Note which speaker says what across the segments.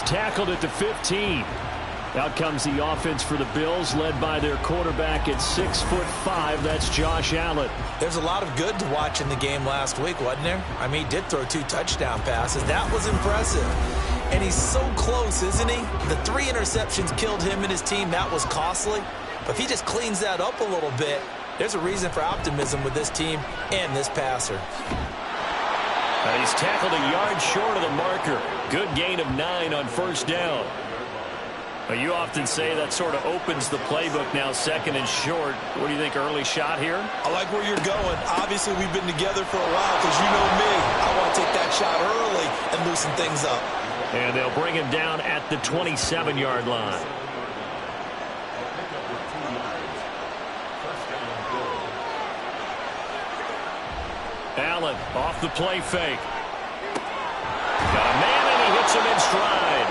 Speaker 1: tackled at the 15. Out comes the offense for the Bills, led by their quarterback at 6'5". That's Josh Allen.
Speaker 2: There's a lot of good to watch in the game last week, wasn't there? I mean, he did throw 2 touchdown passes. That was impressive. And he's so close, isn't he? The 3 interceptions killed him and his team. That was costly. But if he just cleans that up a little bit, there's a reason for optimism with this team and this passer.
Speaker 1: He's tackled a yard short of the marker. Good gain of 9 on first down. You often say that sort of opens the playbook now, 2nd and short. What do you think, early shot here?
Speaker 3: I like where you're going. Obviously, we've been together for a while because you know me. I want to take that shot early and loosen things up.
Speaker 1: And they'll bring him down at the 27-yard line. Allen off the play fake. Got a man and he hits him in stride.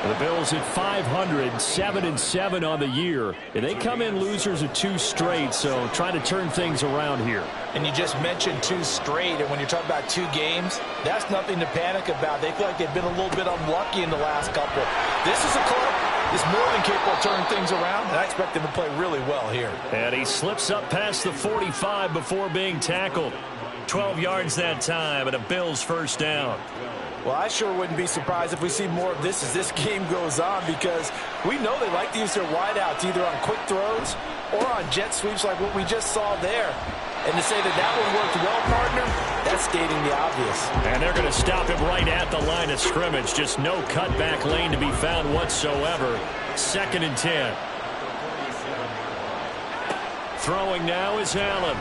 Speaker 1: The Bills at 500, 7-7 on the year. And they come in losers of 2 straight, so trying to turn things around here.
Speaker 2: And you just mentioned 2 straight, and when you're talking about 2 games, that's nothing to panic about. They feel like they've been a little bit unlucky in the last couple. This is a club that's more than capable of turning things around, and I expect them to play really well here.
Speaker 1: And he slips up past the 45 before being tackled. 12 yards that time, and a Bills first down.
Speaker 2: Well, I sure wouldn't be surprised if we see more of this as this game goes on, because we know they like to use their wideouts either on quick throws or on jet sweeps like what we just saw there. And to say that that one worked well, partner, that's stating the obvious. And
Speaker 1: they're going to stop him right at the line of scrimmage. Just no cutback lane to be found whatsoever. 2nd and 10. Throwing now is Allen.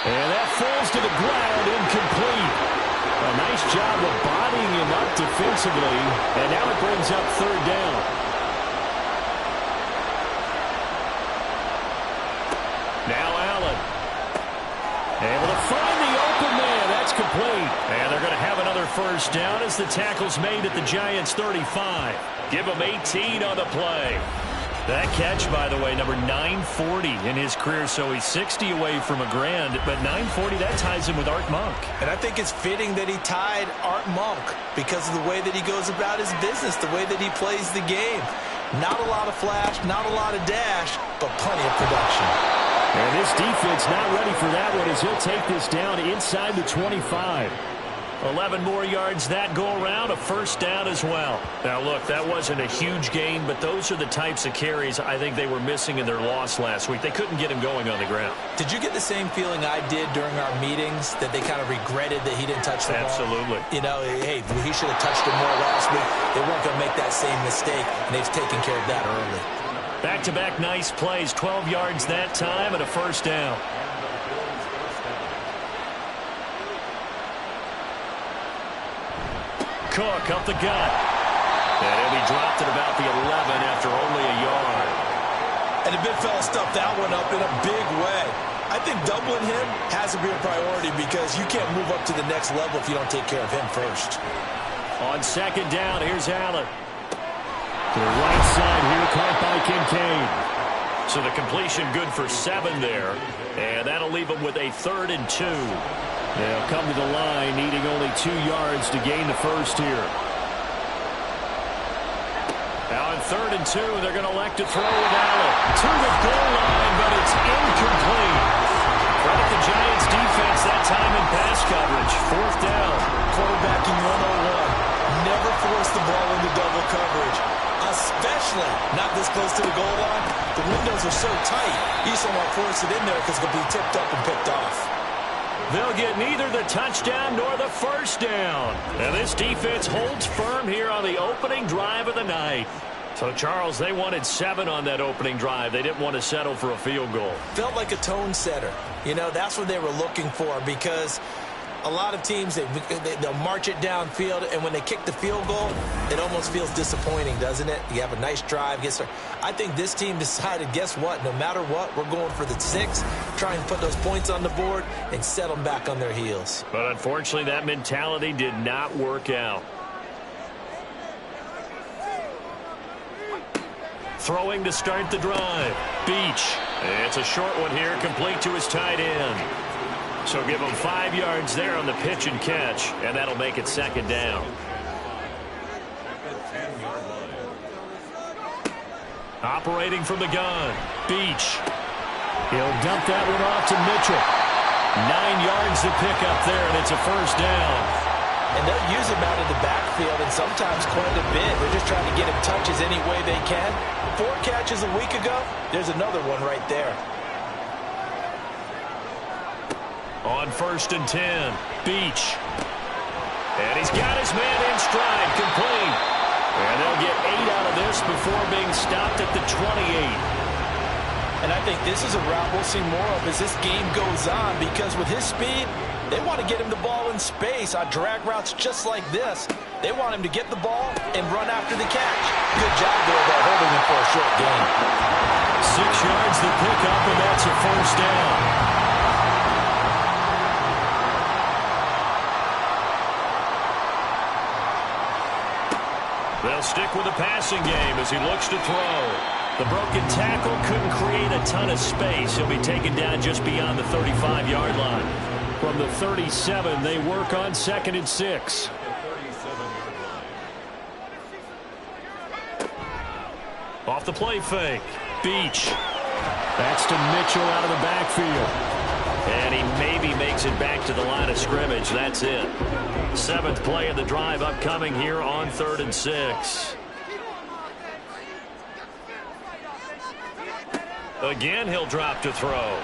Speaker 1: And that falls to the ground, incomplete. A nice job of bodying him up defensively, and now it brings up 3rd down. Now Allen. Able to find the open man. That's complete. And they're going to have another first down as the tackle's made at the Giants' 35. Give him 18 on the play. That catch, by the way, number 940 in his career, so he's 60 away from a grand, but 940, that ties him with Art Monk.
Speaker 2: And I think it's fitting that he tied Art Monk because of the way that he goes about his business, the way that he plays the game. Not a lot of flash, not a lot of dash, but plenty of production.
Speaker 1: And this defense not ready for that one as he'll take this down inside the 25. 11 more yards that go around, a first down as well. Now, look, that wasn't a huge gain, but those are the types of carries I think they were missing in their loss last week. They couldn't get him going on the ground.
Speaker 2: Did you get the same feeling I did during our meetings, that they kind of regretted that he didn't touch the ball?
Speaker 1: Absolutely.
Speaker 2: You know, hey, he should have touched it more last week. They weren't going to make that same mistake, and they've taken care of that early.
Speaker 1: Back-to-back nice plays, 12 yards that time, and a first down. Cook up the gut. And he'll be dropped at about the 11 after only a yard.
Speaker 3: And the big fella stuffed that one up in a big way. I think doubling him has to be a priority because you can't move up to the next level if you don't take care of him first.
Speaker 1: On 2nd down, here's Allen. To the right side here, caught by Kincaid. So the completion good for 7 there. And that'll leave him with a 3rd and 2. They'll come to the line, needing only 2 yards to gain the first here. Now on 3rd and 2, they're going to elect to throw with Allen. To the goal line, but it's incomplete. Credit the Giants defense that time in pass coverage. 4th down.
Speaker 3: Quarterbacking 101. Never force the ball into double coverage, especially not this close to the goal line. The windows are so tight, you just don't want to force it in there because it'll be tipped up and picked off.
Speaker 1: They'll get neither the touchdown nor the first down. And this defense holds firm here on the opening drive of the night. So, Charles, they wanted 7 on that opening drive. They didn't want to settle for a field goal.
Speaker 2: Felt like a tone setter. You know, that's what they were looking for, because a lot of teams, they'll march it downfield, and when they kick the field goal, it almost feels disappointing, doesn't it? You have a nice drive. I think this team decided, guess what? No matter what, we're going for the 6, try and put those points on the board and set them back on their heels.
Speaker 1: But unfortunately, that mentality did not work out. Throwing to start the drive. Beach. It's a short one here, complete to his tight end. So give him 5 yards there on the pitch and catch, and that'll make it 2nd down. Operating from the gun, Beach. He'll dump that one off to Mitchell. 9 yards to pick up there, and it's a first down.
Speaker 2: And they'll use him out of the backfield, and sometimes quite a bit. They're just trying to get him touches any way they can. 4 catches a week ago, there's another one right there.
Speaker 1: On 1st and 10, Beach. And he's got his man in stride, complete. And they'll get 8 out of this before being stopped at the 28.
Speaker 2: And I think this is a route we'll see more of as this game goes on, because with his speed, they want to get him the ball in space on drag routes just like this. They want him to get the ball and run after the catch. Good job there by holding him for a short gain.
Speaker 1: 6 yards to pick up, and that's a first down. They'll stick with the passing game as he looks to throw. The broken tackle couldn't create a ton of space. He'll be taken down just beyond the 35-yard line. From the 37, they work on 2nd and 6. Off the play fake. Beach. That's to Mitchell out of the backfield. And he maybe makes it back to the line of scrimmage. That's it. 7th play of the drive upcoming here on 3rd and 6. Again, he'll drop to throw.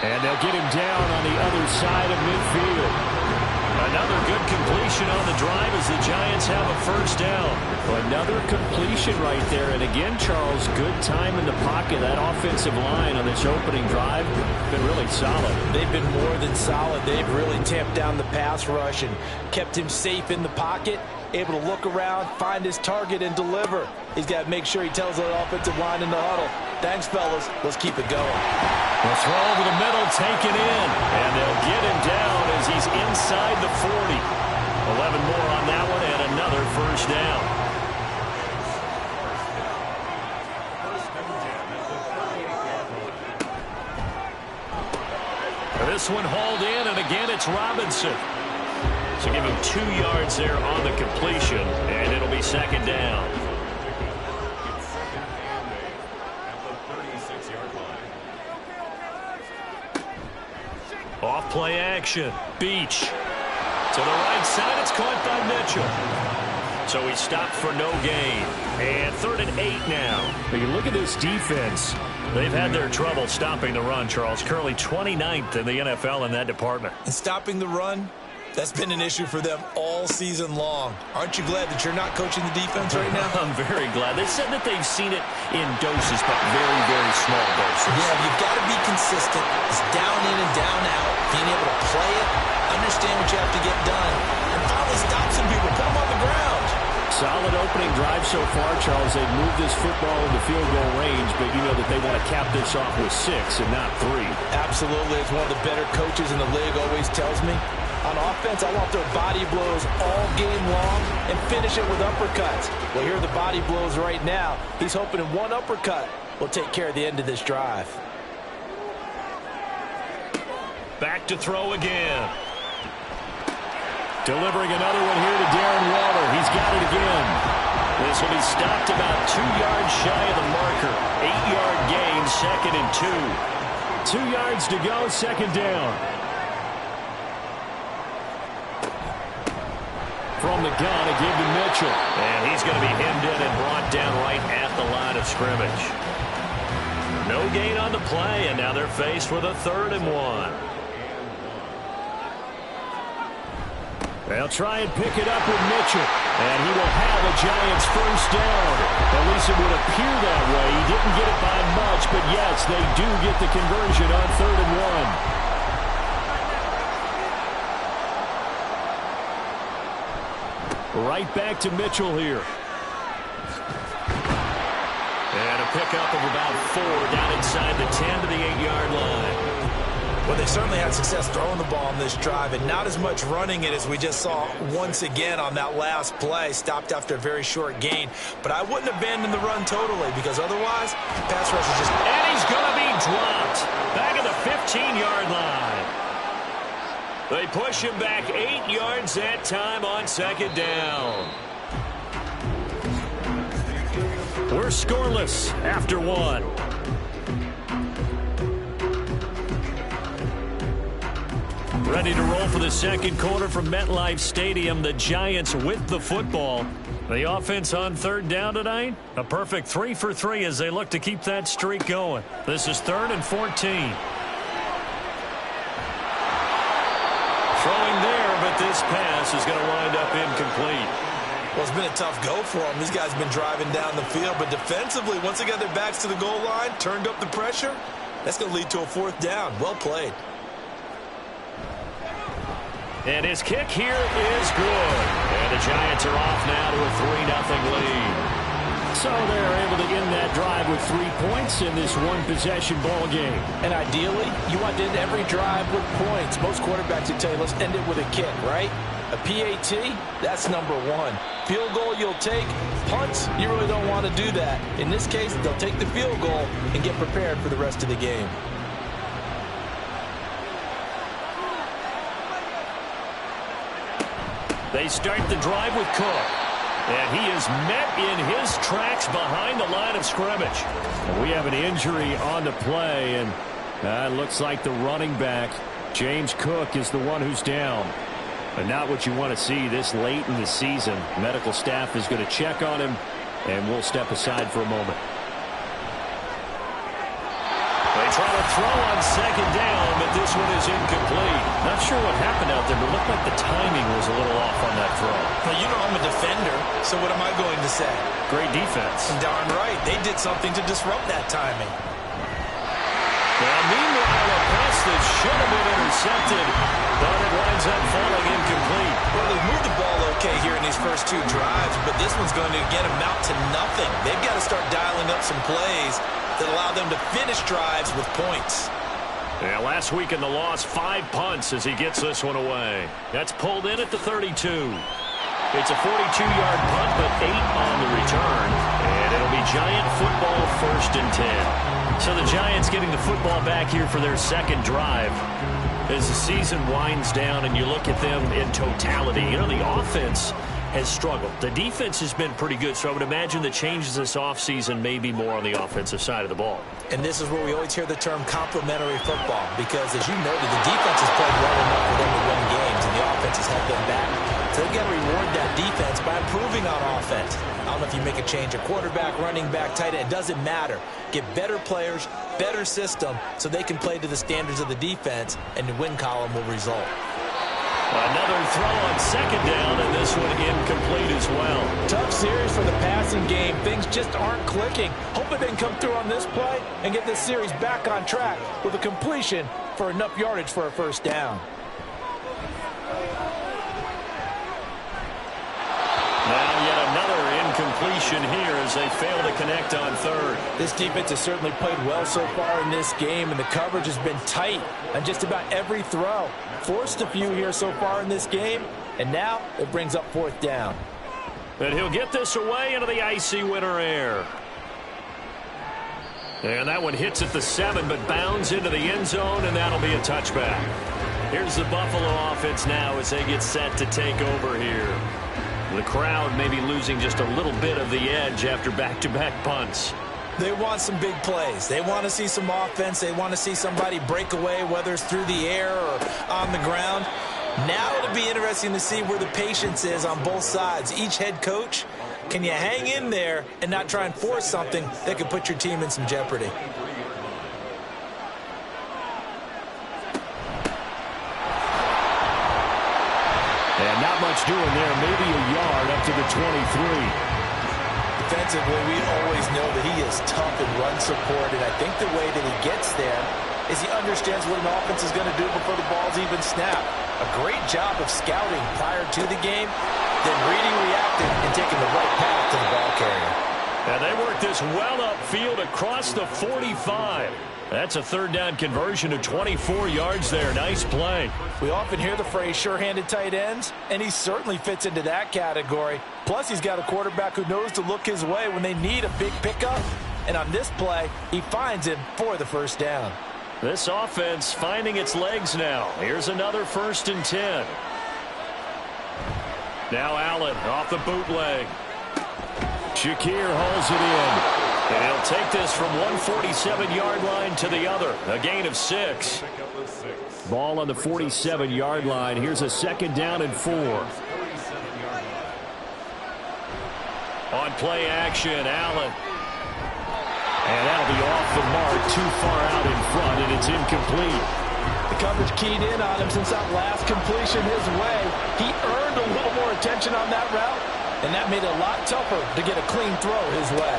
Speaker 1: And they'll get him down on the other side of midfield. Another good completion on the drive as the Giants have a first down. Another completion right there. And again, Charles, good time in the pocket. That offensive line on this opening drive been really solid.
Speaker 2: They've been more than solid. They've really tamped down the pass rush and kept him safe in the pocket, able to look around, find his target, and deliver. He's got to make sure he tells the offensive line in the huddle, thanks, fellas. Let's keep it going.
Speaker 1: The throw over the middle, taken in. And they'll get him down as he's inside the 40. 11 more on that one, and another first down. This one hauled in, and again it's Robinson. So give him 2 yards there on the completion, and it'll be 2nd down. Off play action. Beach. To the right side, it's caught by Mitchell. So he stopped for no gain. And 3rd and 8 now. But you look at this defense. They've had their trouble stopping the run, Charles. Currently 29th in the NFL in that department.
Speaker 2: And stopping the run, that's been an issue for them all season long. Aren't you glad that you're not coaching the defense right now?
Speaker 1: I'm very glad. They said that they've seen it in doses, but very, very small doses.
Speaker 2: Yeah, you've got to be consistent. It's down in and down out. Being able to play it, understand what you have to get done, and finally stop some people, put them on the ground.
Speaker 1: Solid opening drive so far, Charles. They've moved this football into field goal range, but you know that they want to cap this off with 6 and not 3.
Speaker 2: Absolutely. It's one of the better coaches in the league always tells me. On offense, I want their body blows all game long and finish it with uppercuts. Well, here are the body blows right now. He's hoping in one uppercut will take care of the end of this drive.
Speaker 1: Back to throw again. Delivering another one here to Darren Waller. He's got it again. This will be stopped about 2 yards shy of the marker. 8-yard gain, 2nd and 2. 2 yards to go, 2nd down. From the gun, it gave to Mitchell. And he's going to be hemmed in and brought down right at the line of scrimmage. No gain on the play, and now they're faced with a 3rd and 1. They'll try and pick it up with Mitchell. And he will have a Giants first down. At least it would appear that way. He didn't get it by much, but yes, they do get the conversion on 3rd and 1. Right back to Mitchell here. And a pickup of about 4 down inside the 10 to the 8-yard line.
Speaker 2: Well, they certainly had success throwing the ball on this drive and not as much running it as we just saw once again on that last play. Stopped after a very short gain. But I wouldn't abandon the run totally because otherwise, pass rush is just...
Speaker 1: And he's going to be dropped. Back at the 15-yard line. They push him back 8 yards that time on second down. We're scoreless after 1. Ready to roll for the second quarter from MetLife Stadium. The Giants with the football. The offense on third down tonight. A perfect 3 for 3 as they look to keep that streak going. This is 3rd and 14. Throwing there, but this pass is going to wind up incomplete.
Speaker 2: Well, it's been a tough go for them. These guys have been driving down the field, but defensively, once they got their backs to the goal line, turned up the pressure, that's going to lead to a 4th down. Well played.
Speaker 1: And his kick here is good. And the Giants are off now to a 3-0 lead. So they're able to end that drive with 3 points in this one-possession ball game.
Speaker 3: And ideally, you want to end every drive with points. Most quarterbacks would tell you, let's end it with a kick, right? A PAT, that's number 1. Field goal you'll take. Punts, you really don't want to do that. In this case, they'll take the field goal and get prepared for the rest of the game.
Speaker 1: They start the drive with Cook. And he is met in his tracks behind the line of scrimmage. And we have an injury on the play, and it looks like the running back, James Cook, is the one who's down. But not what you want to see this late in the season. Medical staff is going to check on him, and we'll step aside for a moment. They try to throw on second down, but this one is incomplete. Not sure what happened out there, but it looked like the timing was a little off on that throw.
Speaker 2: Well, you know I'm a defender, so what am I going to say?
Speaker 1: Great defense.
Speaker 2: Darn right. They did something to disrupt that timing.
Speaker 1: Now, meanwhile, a pass that should have been intercepted, but it winds up falling incomplete.
Speaker 2: Well, they moved the ball okay here in these first 2 drives, but this one's going to, again, amount to nothing. They've got to start dialing up some plays that allow them to finish drives with points.
Speaker 1: Yeah, last week in the loss, 5 punts as he gets this one away. That's pulled in at the 32. It's a 42-yard punt, but 8 on the return. And it'll be Giant football 1st and 10. So the Giants getting the football back here for their second drive. As the season winds down and you look at them in totality, you know, the offense has struggled. The defense has been pretty good, so I would imagine the changes this offseason may be more on the offensive side of the ball.
Speaker 2: And this is where we always hear the term complementary football, because as you noted, the defense has played well enough for them to win games, and the offense has held them back. So they've got to reward that defense by improving on offense. I don't know if you make a change, a quarterback, running back, tight end, it doesn't matter. Get better players, better system, so they can play to the standards of the defense, and the win column will result.
Speaker 1: Another throw on second down, and this one incomplete as well.
Speaker 3: Tough series for the passing game. Things just aren't clicking. Hoping they can come through on this play and get this series back on track with a completion for enough yardage for a 1st down.
Speaker 1: Now yet another incompletion here as they fail to connect on 3rd.
Speaker 3: This defense has certainly played well so far in this game, and the coverage has been tight on just about every throw. Forced a few here so far in this game, and now it brings up 4th down.
Speaker 1: And he'll get this away into the icy winter air. And that one hits at the 7, but bounds into the end zone, and that'll be a touchback. Here's the Buffalo offense now as they get set to take over here. The crowd may be losing just a little bit of the edge after back-to-back punts.
Speaker 2: They want some big plays. They want to see some offense. They want to see somebody break away, whether it's through the air or on the ground. Now it'll be interesting to see where the patience is on both sides. Each head coach, can you hang in there and not try and force something that could put your team in some jeopardy?
Speaker 1: And not much doing there, maybe a yard up to the 23.
Speaker 2: Defensively, we always know that he is tough in run support, and I think the way that he gets there is he understands what an offense is going to do before the ball's even snapped. A great job of scouting prior to the game, then reading, reacting, and taking the right path to the ball carrier.
Speaker 1: And they work this well upfield across the 45. That's a 3rd down conversion to 24 yards there. Nice play.
Speaker 3: We often hear the phrase sure-handed tight ends, and he certainly fits into that category. Plus, he's got a quarterback who knows to look his way when they need a big pickup. And on this play, he finds him for the 1st down.
Speaker 1: This offense finding its legs now. Here's another 1st and 10. Now Allen off the bootleg. Shakir hauls it in. And he'll take this from 147-yard line to the other. A gain of 6. Ball on the 47-yard line. Here's a 2nd down and 4. On play action, Allen. And that'll be off the mark, too far out in front, and it's incomplete.
Speaker 3: The coverage keyed in on him since that last completion his way. He earned a little more attention on that route, and that made it a lot tougher to get a clean throw his way.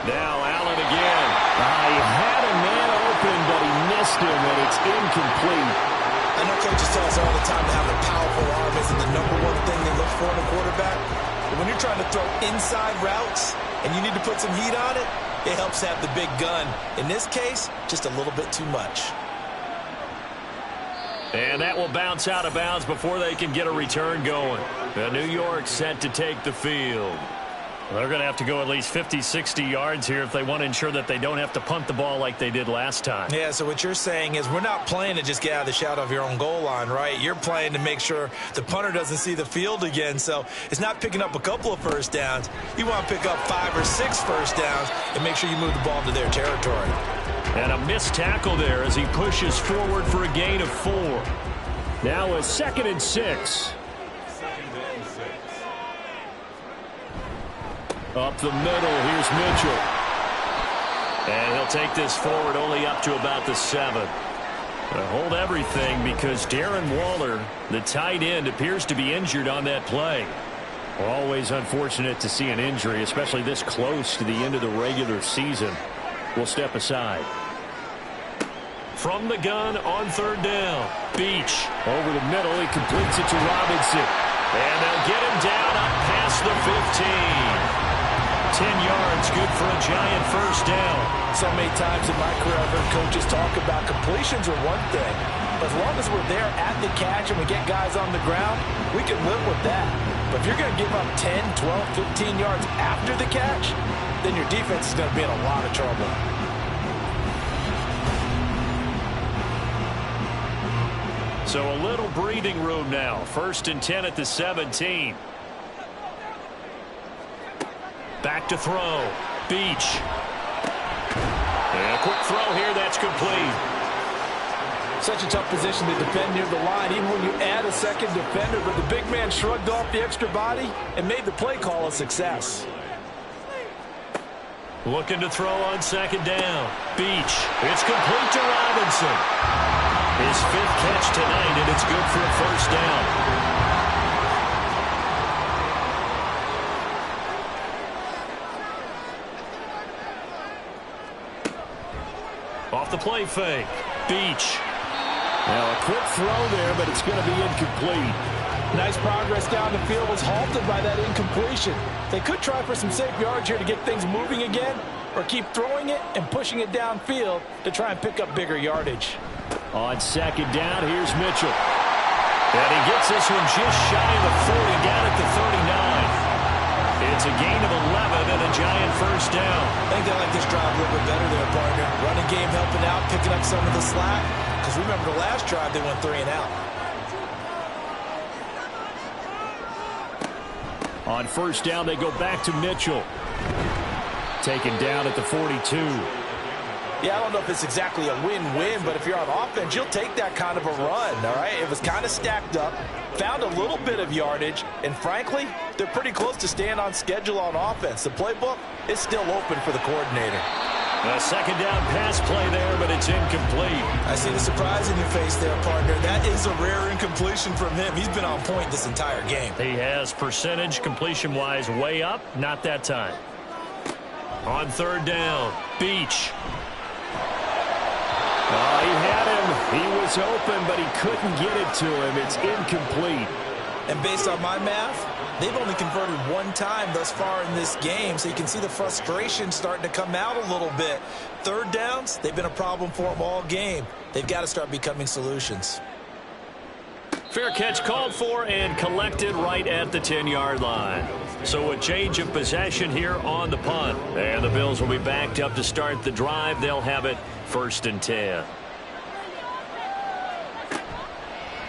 Speaker 1: Now Allen again. He had a man open, but he missed him, and it's incomplete.
Speaker 2: I know coaches tell us all the time to have a powerful arm isn't the #1 thing they look for in a quarterback. But when you're trying to throw inside routes and you need to put some heat on it, it helps have the big gun. In this case, just a little bit too much.
Speaker 1: And that will bounce out of bounds before they can get a return going. New York set to take the field. They're going to have to go at least 50, 60 yards here if they want to ensure that they don't have to punt the ball like they did last time.
Speaker 2: Yeah, so what you're saying is we're not playing to just get out of the shadow of your own goal line, right? You're playing to make sure the punter doesn't see the field again. So it's not picking up a couple of first downs. You want to pick up 5 or 6 first downs and make sure you move the ball to their territory.
Speaker 1: And a missed tackle there as he pushes forward for a gain of 4. Now a 2nd and 6. Up the middle, here's Mitchell. And he'll take this forward only up to about the 7. Hold everything because Darren Waller, the tight end, appears to be injured on that play. Always unfortunate to see an injury, especially this close to the end of the regular season. We'll step aside. From the gun on 3rd down. Beach over the middle. He completes it to Robinson. And they'll get him down up past the 15. 10 yards, good for a Giant first down.
Speaker 3: So many times in my career I've heard coaches talk about completions are one thing. But as long as we're there at the catch and we get guys on the ground, we can live with that. But if you're going to give up 10, 12, 15 yards after the catch, then your defense is going to be in a lot of trouble.
Speaker 1: So a little breathing room now. 1st and 10 at the 17. Back to throw. Beach. And a quick throw here. That's complete.
Speaker 3: Such a tough position to defend near the line, even when you add a 2nd defender. But the big man shrugged off the extra body and made the play call a success.
Speaker 1: Looking to throw on 2nd down. Beach. It's complete to Robinson. His 5th catch tonight, and it's good for a first down. Off the play fake. Beach. Now a quick throw there, but it's going to be incomplete.
Speaker 3: Nice progress down the field was halted by that incompletion. They could try for some safe yards here to get things moving again, or keep throwing it and pushing it downfield to try and pick up bigger yardage.
Speaker 1: On 2nd down, here's Mitchell. And he gets this one just shy of the 40, down at the 39. It's a gain of 11 and a Giant first down.
Speaker 2: I think they like this drive a little bit better there, partner. Running game helping out, picking up some of the slack. Because remember the last drive, they went 3 and out.
Speaker 1: On 1st down, they go back to Mitchell. Taken down at the 42.
Speaker 3: Yeah, I don't know if it's exactly a win-win, but if you're on offense, you'll take that kind of a run, all right? It was kind of stacked up, found a little bit of yardage, and frankly, they're pretty close to staying on schedule on offense. The playbook is still open for the coordinator.
Speaker 1: A 2nd down pass play there, but it's incomplete.
Speaker 2: I see the surprise in your face there, partner. That is a rare incompletion from him. He's been on point this entire game.
Speaker 1: He has percentage completion-wise way up, not that time. On 3rd down, Beach. He had him. He was open, but he couldn't get it to him. It's incomplete.
Speaker 2: And based on my math, they've only converted 1 time thus far in this game, so you can see the frustration starting to come out a little bit. 3rd downs, they've been a problem for them all game. They've got to start becoming solutions.
Speaker 1: Fair catch called for and collected right at the 10-yard line. So a change of possession here on the punt. And the Bills will be backed up to start the drive. They'll have it 1st and 10.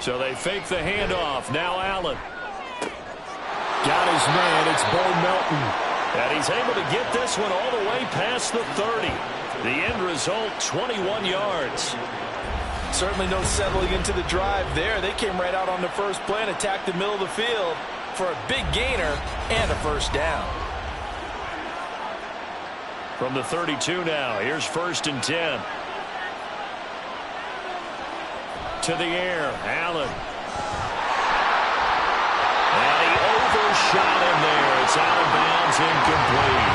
Speaker 1: So they fake the handoff. Now Allen. Got his man. It's Bo Melton. And he's able to get this one all the way past the 30. The end result, 21 yards.
Speaker 3: Certainly no settling into the drive there. They came right out on the first play and attacked the middle of the field for a big gainer and a first down.
Speaker 1: From the 32 now, here's 1st and 10. To the air, Allen. And he overshot him there. It's out of bounds, incomplete.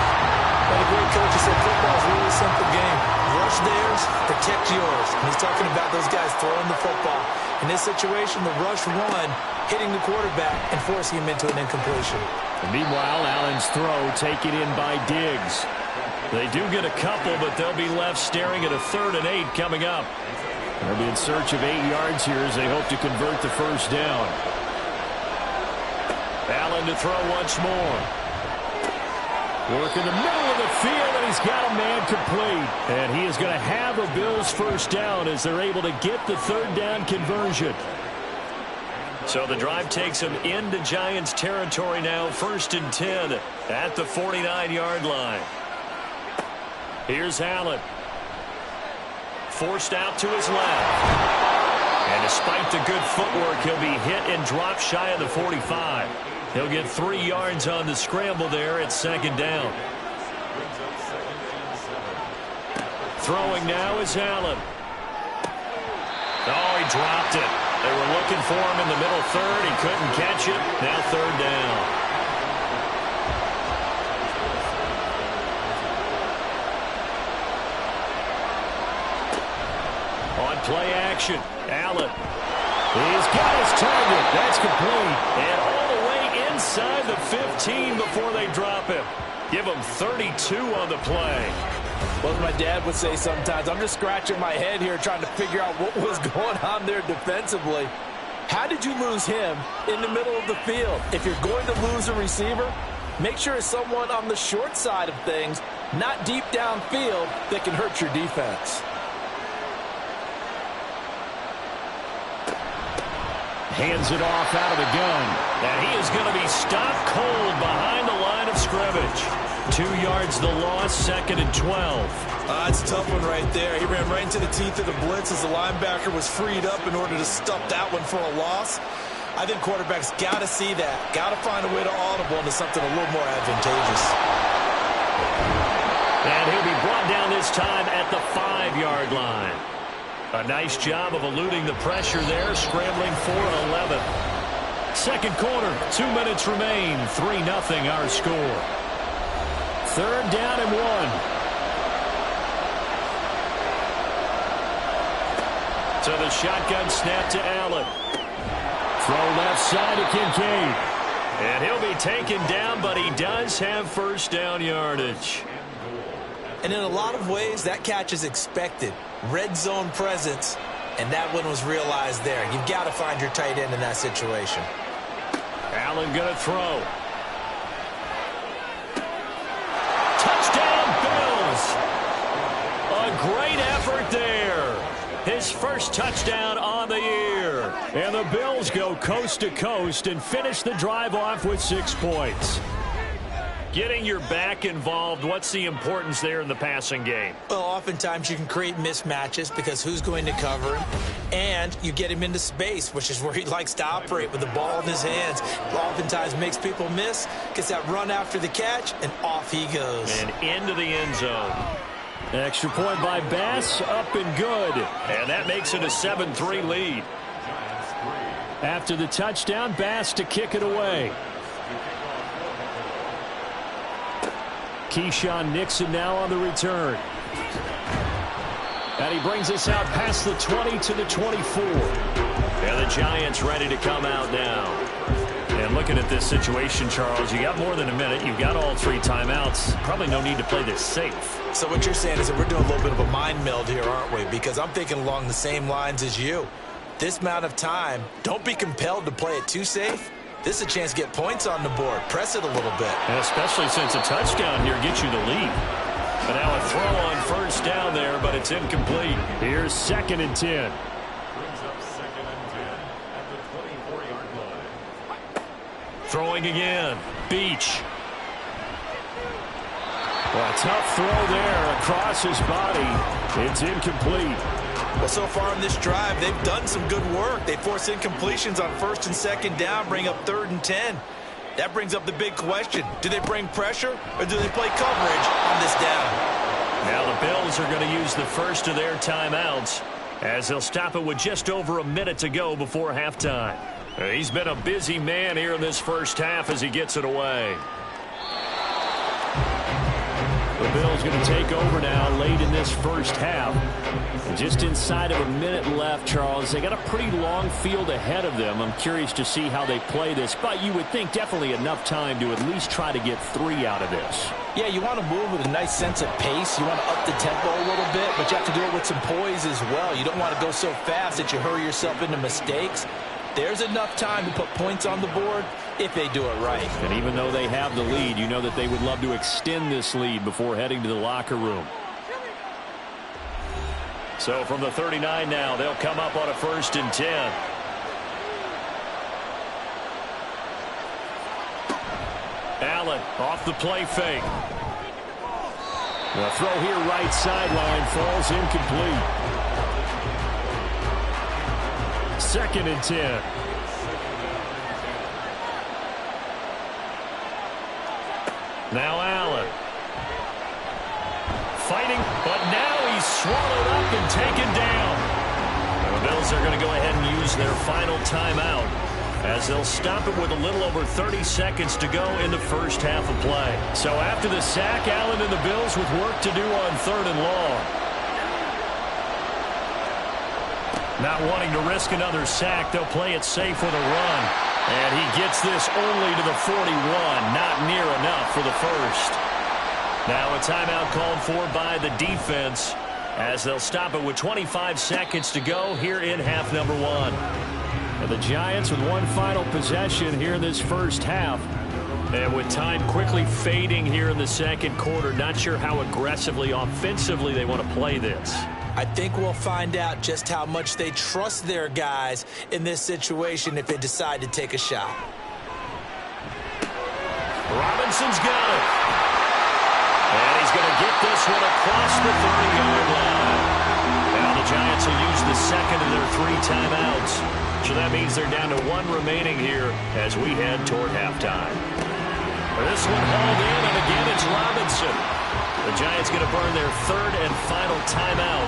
Speaker 2: Well, the great coach said football is really a simple game. Rush theirs, protect yours. And he's talking about those guys throwing the football. In this situation, the rush one, hitting the quarterback and forcing him into an incompletion.
Speaker 1: And meanwhile, Allen's throw taken in by Diggs. They do get a couple, but they'll be left staring at a 3rd and 8 coming up. They'll be in search of 8 yards here as they hope to convert the first down. Allen to throw once more. Work in the middle of the field, and he's got a man complete. And he is going to have a Bills first down as they're able to get the 3rd down conversion. So the drive takes them into Giants territory now, 1st and 10 at the 49-yard line. Here's Allen. Forced out to his left. And despite the good footwork, he'll be hit and dropped shy of the 45. He'll get 3 yards on the scramble there at 2nd down. Throwing now is Allen. Oh, he dropped it. They were looking for him in the middle 3rd. He couldn't catch it. Now 3rd down. On play action, Allen. He's got his target. That's complete. And all the way inside the 15 before they drop him. Give him 32 on the play.
Speaker 3: Well, as my dad would say sometimes, I'm just scratching my head here trying to figure out what was going on there defensively. How did you lose him in the middle of the field? If you're going to lose a receiver, make sure it's someone on the short side of things, not deep downfield, that can hurt your defense.
Speaker 1: Hands it off out of the gun. And he is going to be stopped cold behind the line of scrimmage. 2 yards the loss, 2nd and 12.
Speaker 3: It's a tough one right there. He ran right into the teeth of the blitz as the linebacker was freed up in order to stop that one for a loss. I think quarterbacks got to see that. Got to find a way to audible into something a little more advantageous.
Speaker 1: And he'll be brought down this time at the 5-yard line. A nice job of eluding the pressure there, scrambling for an 11. Second quarter, 2 minutes remain, 3-0 our score. 3rd down and 1. So the shotgun snap to Allen. Throw left side to Kincaid. And he'll be taken down, but he does have first down yardage.
Speaker 2: And in a lot of ways, that catch is expected. Red zone presence, and that one was realized there. You've got to find your tight end in that situation.
Speaker 1: Allen going to throw. Touchdown, Bills! A great effort there. His first touchdown on the year. And the Bills go coast to coast and finish the drive off with 6 points. Getting your back involved, what's the importance there in the passing game?
Speaker 2: Well, oftentimes you can create mismatches because who's going to cover him? And you get him into space, which is where he likes to operate with the ball in his hands. Oftentimes makes people miss, gets that run after the catch, and off he goes.
Speaker 1: And into the end zone. Extra point by Bass, up and good. And that makes it a 7-3 lead. After the touchdown, Bass to kick it away. Keyshawn Nixon now on the return. And he brings us out past the 20 to the 24. And the Giants ready to come out now. And looking at this situation, Charles, you got more than a minute. You've got all 3 timeouts. Probably no need to play this safe.
Speaker 2: So what you're saying is that we're doing a little bit of a mind meld here, aren't we? Because I'm thinking along the same lines as you. this amount of time, don't be compelled to play it too safe. This is a chance to get points on the board. Press it a little bit.
Speaker 1: And especially since a touchdown here gets you the lead. But now a throw on first down there, but it's incomplete. Here's 2nd and 10.
Speaker 4: Brings up 2nd and 10 at the 24-yard line.
Speaker 1: Throwing again. Beach. Well, a tough throw there across his body. It's incomplete.
Speaker 2: Well, so far in this drive, they've done some good work. They force incompletions on 1st and 2nd down, bring up 3rd and 10. That brings up the big question. Do they bring pressure or do they play coverage on this down?
Speaker 1: Now the Bills are going to use the first of their timeouts as they'll stop it with just over a minute to go before halftime. He's been a busy man here in this first half as he gets it away. The Bills going to take over now late in this first half. And just inside of a minute left, Charles. They got a pretty long field ahead of them. I'm curious to see how they play this. But you would think definitely enough time to at least try to get 3 out of this.
Speaker 3: Yeah, you want to move with a nice sense of pace. You want to up the tempo a little bit, but you have to do it with some poise as well. You don't want to go so fast that you hurry yourself into mistakes. There's enough time to put points on the board if they do it right.
Speaker 1: And even though they have the lead, you know that they would love to extend this lead before heading to the locker room. So from the 39 now, they'll come up on a 1st and 10. Allen off the play fake. The throw here right sideline falls incomplete. 2nd and 10. Now Allen. Fighting, but now he's swallowed up and taken down. The Bills are going to go ahead and use their final timeout as they'll stop it with a little over 30 seconds to go in the first half of play. So after the sack, Allen and the Bills with work to do on 3rd and long. Not wanting to risk another sack, they'll play it safe with a run. And he gets this only to the 41, not near enough for the first. Now a timeout called for by the defense as they'll stop it with 25 seconds to go here in half number 1. And the Giants with one final possession here in this first half. And with time quickly fading here in the second quarter, not sure how aggressively, offensively they want to play this.
Speaker 2: I think we'll find out just how much they trust their guys in this situation if they decide to take a shot.
Speaker 1: Robinson's got it. And he's going to get this one across the 30-yard line. Now the Giants will use the second of their 3 timeouts. So that means they're down to 1 remaining here as we head toward halftime. This one hauled in, and again it's Robinson. The Giants going to burn their 3rd and final timeout.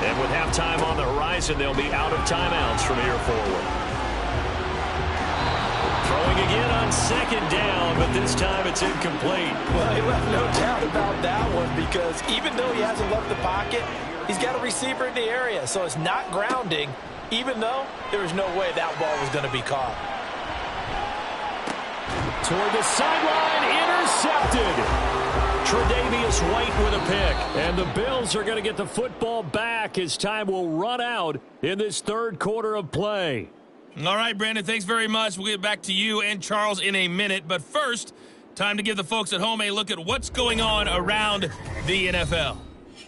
Speaker 1: And with halftime on the horizon, they'll be out of timeouts from here forward. Throwing again on 2nd down, but this time it's incomplete.
Speaker 3: Well, he left no doubt about that one because even though he hasn't left the pocket, he's got a receiver in the area, so it's not grounding, even though there was no way that ball was going to be caught.
Speaker 1: Toward the sideline, intercepted. Tre'Davious White with a pick. And the Bills are going to get the football back as time will run out in this 3rd quarter of play.
Speaker 5: All right, Brandon, thanks very much. We'll get back to you and Charles in a minute. But first, time to give the folks at home a look at what's going on around the NFL.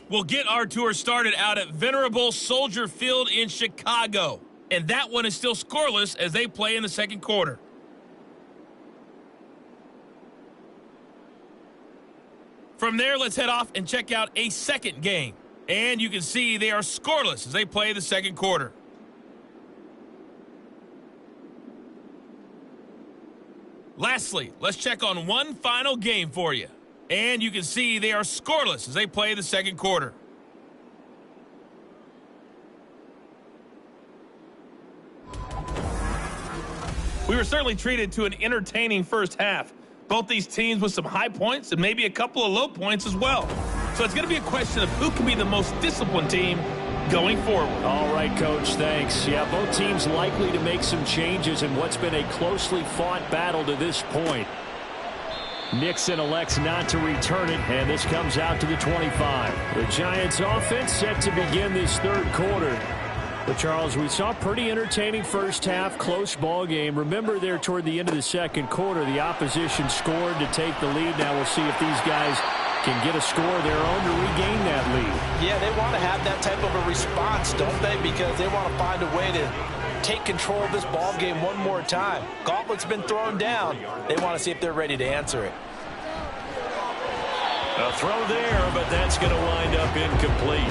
Speaker 5: We'll get our tour started out at Venerable Soldier Field in Chicago. And that one is still scoreless as they play in the second quarter. From there, let's head off and check out a second game. And you can see they are scoreless as they play the second quarter. Lastly, let's check on one final game for you. And you can see they are scoreless as they play the second quarter. We were certainly treated to an entertaining first half. Both these teams with some high points and maybe a couple of low points as well. So it's going to be a question of who can be the most disciplined team going forward.
Speaker 1: All right, Coach, thanks. Yeah, both teams likely to make some changes in what's been a closely fought battle to this point. Nixon elects not to return it, and this comes out to the 25. The Giants offense set to begin this 3rd quarter. But, Charles, we saw a pretty entertaining first half, close ball game. Remember there toward the end of the second quarter, the opposition scored to take the lead. Now we'll see if these guys can get a score of their own to regain that lead.
Speaker 2: Yeah, they want to have that type of a response, don't they? Because they want to find a way to take control of this ball game one more time. Gauntlet's been thrown down. They want to see if they're ready to answer it.
Speaker 1: A throw there, but that's going to wind up incomplete.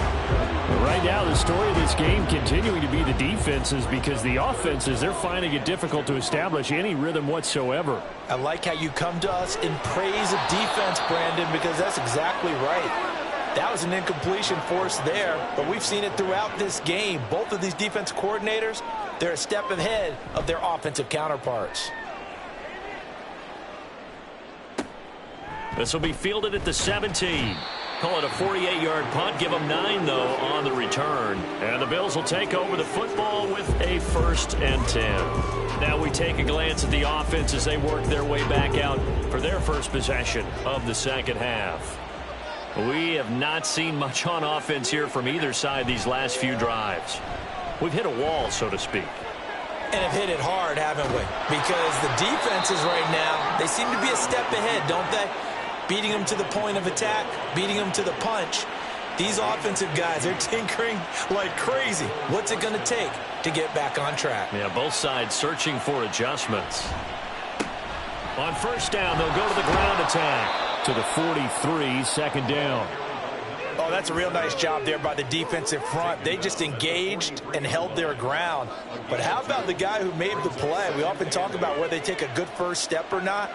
Speaker 1: Right now, the story of this game continuing to be the defenses, because the offenses, they're finding it difficult to establish any rhythm whatsoever.
Speaker 2: I like how you come to us in praise of defense, Brandon, because that's exactly right. That was an incompletion forced there, but we've seen it throughout this game. Both of these defense coordinators, they're a step ahead of their offensive counterparts.
Speaker 1: This will be fielded at the 17. Call it a 48-yard punt. Give them 9, though, on the return. And the Bills will take over the football with a 1st and 10. Now we take a glance at the offense as they work their way back out for their first possession of the second half. We have not seen much on offense here from either side these last few drives. We've hit a wall, so to speak.
Speaker 2: And have hit it hard, haven't we? Because the defenses right now, they seem to be a step ahead, don't they? Beating them to the point of attack, beating them to the punch. These offensive guys, they're tinkering like crazy. What's it going to take to get back on track?
Speaker 1: Yeah, both sides searching for adjustments. On first down, they'll go to the ground attack. To the 43, second down.
Speaker 2: Oh, that's a real nice job there by the defensive front. They just engaged and held their ground. But how about the guy who made the play? We often talk about whether they take a good first step or not.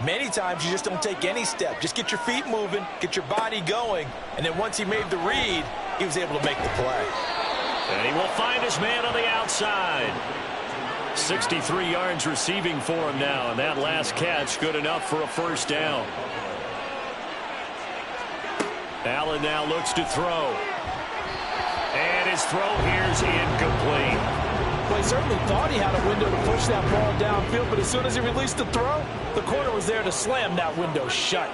Speaker 2: Many times you just don't take any step. Just get your feet moving, get your body going, and then once he made the read, he was able to make the play.
Speaker 1: And he will find his man on the outside. 63 yards receiving for him now, and that last catch good enough for a first down. Allen now looks to throw. And his throw here's incomplete.
Speaker 2: Well, he certainly thought he had a window to push that ball downfield, but as soon as he released the throw, the corner was there to slam that window shut.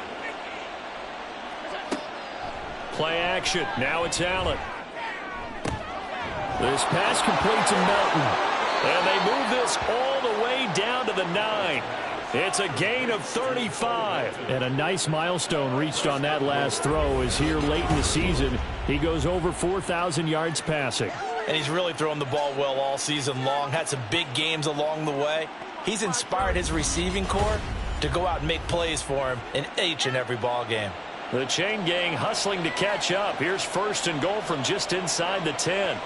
Speaker 1: Play action. Now it's Allen. This pass complete to Melton. And they move this all the way down to the 9. It's a gain of 35. And a nice milestone reached on that last throw as here late in the season, he goes over 4,000 yards passing.
Speaker 2: And he's really thrown the ball well all season long. Had some big games along the way. He's inspired his receiving corps to go out and make plays for him in each and every ball game.
Speaker 1: The chain gang hustling to catch up. Here's 1st and goal from just inside the 10.